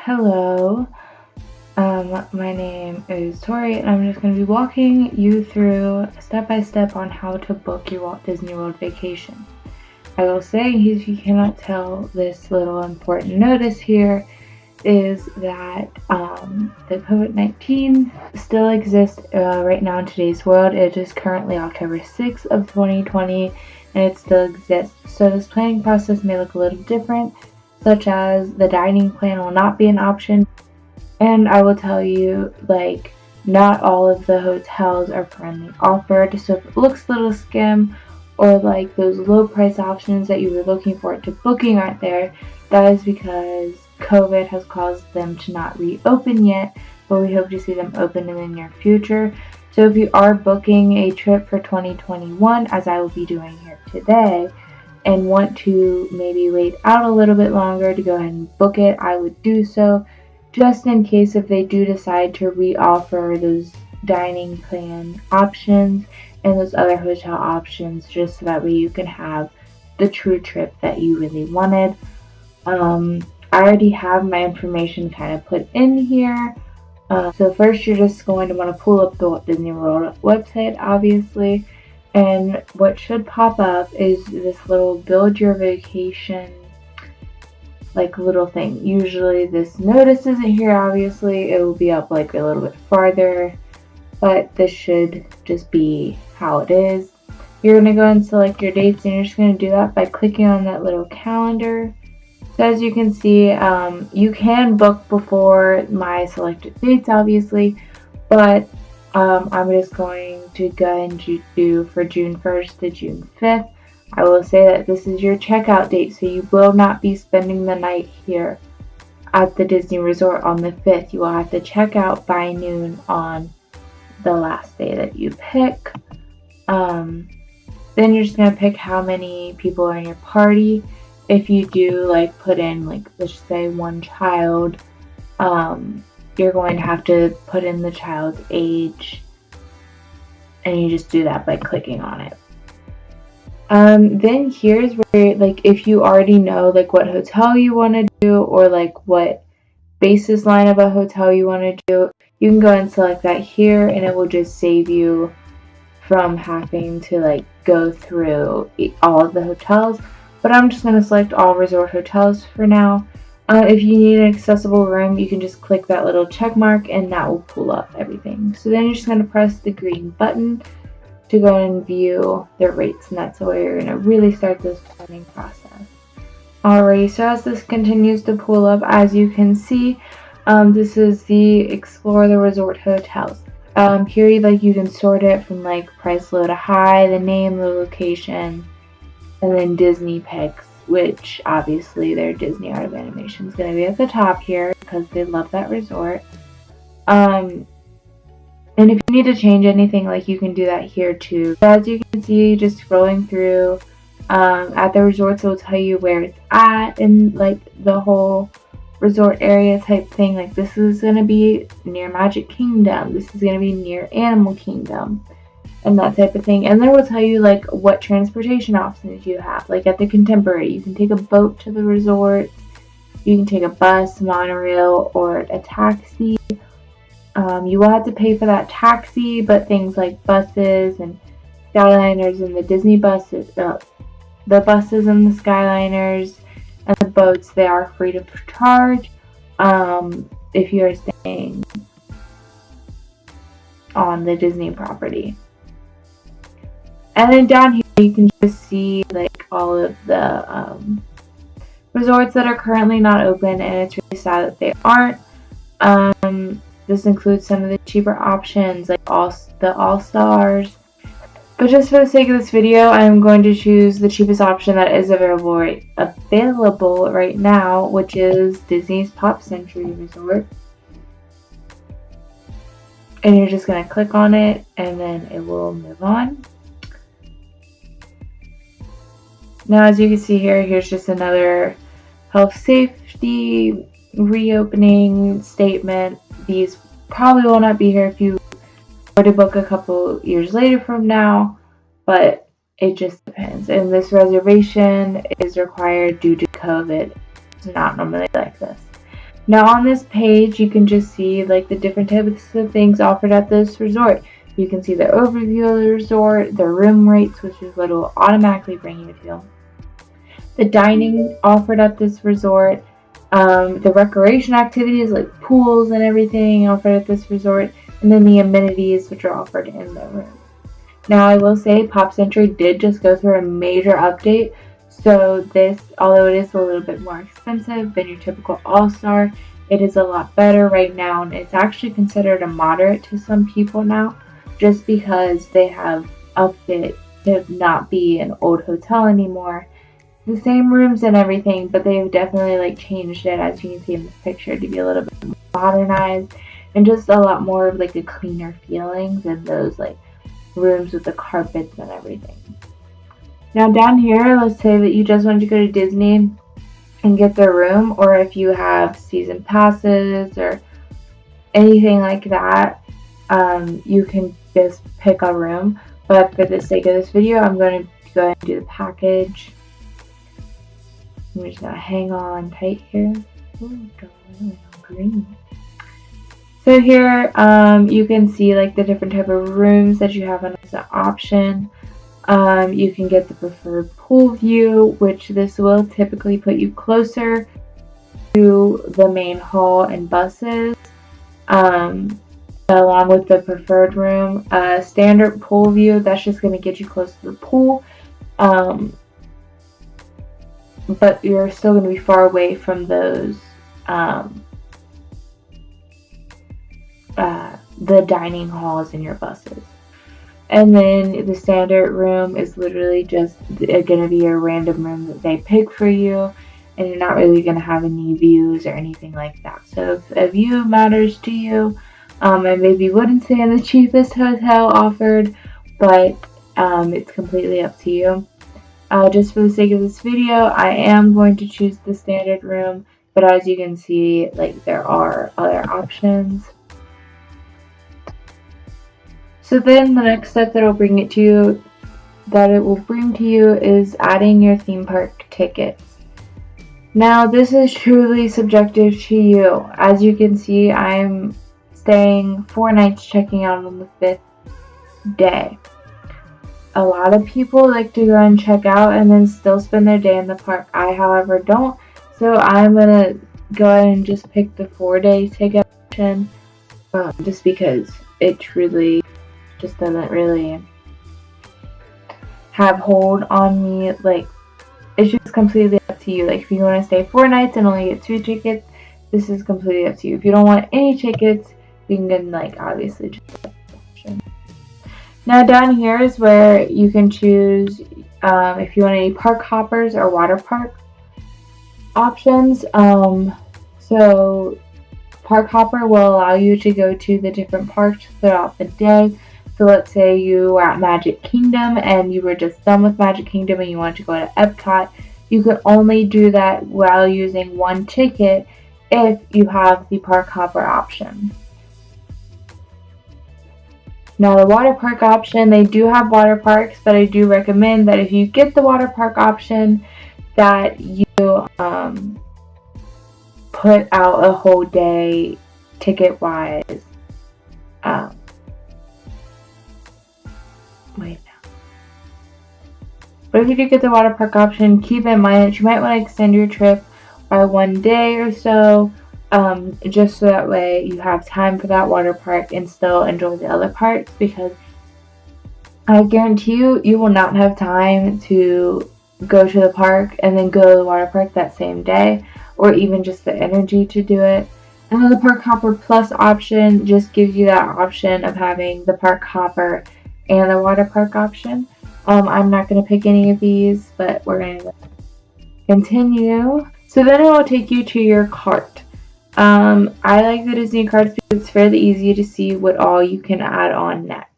Hello, my name is Tori, and I'm just going to be walking you through step by step on how to book your Walt Disney World vacation. I will say, in case you cannot tell, this little important notice here is that the COVID-19 still exists right now in today's world. It is currently October 6th of 2020, and it still exists. So this planning process may look a little different, such as the dining plan will not be an option. And I will tell you, not all of the hotels are currently offered. So if it looks a little skim, or those low price options that you were looking forward to booking aren't there, that is because COVID has caused them to not reopen yet, but we hope to see them open in the near future. So if you are booking a trip for 2021, as I will be doing here today, and want to maybe wait out a little bit longer to go ahead and book it, I would do so, just in case if they do decide to re-offer those dining plan options and those other hotel options, just so that way you can have the true trip that you really wanted. I already have my information kind of put in here. So first you're just going to want to pull up the Walt Disney World website, obviously. And what should pop up is this little build your vacation little thing. Usually this notice isn't here, obviously. It will be up a little bit farther, but this should just be how it is. You're going to go and select your dates, and you're just going to do that by clicking on that little calendar. So as you can see, you can book before my selected dates, obviously, but I'm just going to go and do for June 1st to June 5th. I will say that this is your checkout date, so you will not be spending the night here at the Disney Resort on the 5th. You will have to check out by noon on the last day that you pick. Then you're just going to pick how many people are in your party. If you do put in let's just say one child, you're going to have to put in the child's age, and you just do that by clicking on it. Then here's where if you already know what hotel you want to do, or what basis line of a hotel you want to do, you can go and select that here, and it will just save you from having to go through all of the hotels. But I'm just going to select all resort hotels for now. If you need an accessible room, you can just click that little check mark, and that will pull up everything. So then you're just going to press the green button to go and view the rates, and that's the way you're going to really start this planning process. Alright, so as this continues to pull up, as you can see, this is the Explore the Resort Hotels. Here you can sort it from price low to high, the name, the location, and then Disney picks, which obviously their Disney Art of Animation is going to be at the top here because they love that resort. And if you need to change anything, you can do that here too. So as you can see, just scrolling through, at the resorts, it will tell you where it's at in the whole resort area type thing. This is going to be near Magic Kingdom. This is going to be near Animal Kingdom. And that type of thing. And then we'll tell you what transportation options you have. At the Contemporary, you can take a boat to the resort, you can take a bus, monorail, or a taxi. You will have to pay for that taxi, but things like buses and Skyliners and the Disney buses, the buses and the Skyliners and the boats, they are free of charge if you are staying on the Disney property. And then down here you can just see all of the resorts that are currently not open, and it's really sad that they aren't. This includes some of the cheaper options the All-Stars. But just for the sake of this video, I'm going to choose the cheapest option that is available right now, which is Disney's Pop Century Resort. And you're just going to click on it, and then it will move on. Now, as you can see here, here's just another health safety reopening statement. These probably will not be here if you were to book a couple years later from now, but it just depends. And this reservation is required due to COVID. It's not normally like this. Now on this page, you can just see like the different types of things offered at this resort. You can see the overview of the resort, the room rates, which is what it will automatically bring you to, the dining offered at this resort, the recreation activities like pools and everything offered at this resort, and then the amenities which are offered in the room. Now I will say Pop Century did just go through a major update, so this, although it is a little bit more expensive than your typical All-Star, it is a lot better right now, and it's actually considered a moderate to some people now, just because they have upped it to not be an old hotel anymore. The same rooms and everything, but they've definitely like changed it, as you can see in this picture, to be a little bit more modernized and just a lot more of like a cleaner feeling than those like rooms with the carpets and everything. Now down here, let's say that you just wanted to go to Disney and get the room, or if you have season passes or anything like that, you can just pick a room. But for the sake of this video, I'm going to go ahead and do the package. I'm just going to hang on tight here. Ooh, green. So here, you can see like the different type of rooms that you have as an option. You can get the preferred pool view, which this will typically put you closer to the main hall and buses, along with the preferred room. Standard pool view, that's just going to get you close to the pool, but you're still going to be far away from those the dining halls in your buses. And then the standard room is literally just going to be a random room that they pick for you, and you're not really going to have any views or anything like that. So if a view matters to you, I maybe wouldn't say in the cheapest hotel offered, but it's completely up to you. Just for the sake of this video, I am going to choose the standard room, but as you can see, like there are other options. So then the next step that it will bring to you is adding your theme park tickets. Now this is truly subjective to you. As you can see, I'm staying 4 nights, checking out on the 5th day. A lot of people like to go and check out and then still spend their day in the park. I, however, don't. So I'm going to go ahead and just pick the 4-day ticket option, just because it truly just doesn't really have hold on me. Like, it's just completely up to you. Like, if you want to stay 4 nights and only get 2 tickets, this is completely up to you. If you don't want any tickets, you can like obviously just select the option. Now down here is where you can choose if you want any park hoppers or water park options. So park hopper will allow you to go to the different parks throughout the day. So let's say you were at Magic Kingdom and you were just done with Magic Kingdom and you wanted to go to Epcot. You could only do that while using 1 ticket if you have the park hopper option. Now the water park option, they do have water parks, but I do recommend that if you get the water park option, that you put out a whole day ticket wise. But if you do get the water park option, keep in mind that you might want to extend your trip by 1 day or so, just so that way you have time for that water park and still enjoy the other parts, because I guarantee you, you will not have time to go to the park and then go to the water park that same day, or even just the energy to do it. And then the Park Hopper Plus option just gives you that option of having the Park Hopper and the water park option. I'm not going to pick any of these, but we're going to continue. So then it will take you to your cart. I like the Disney cards because it's fairly easy to see what all you can add on next.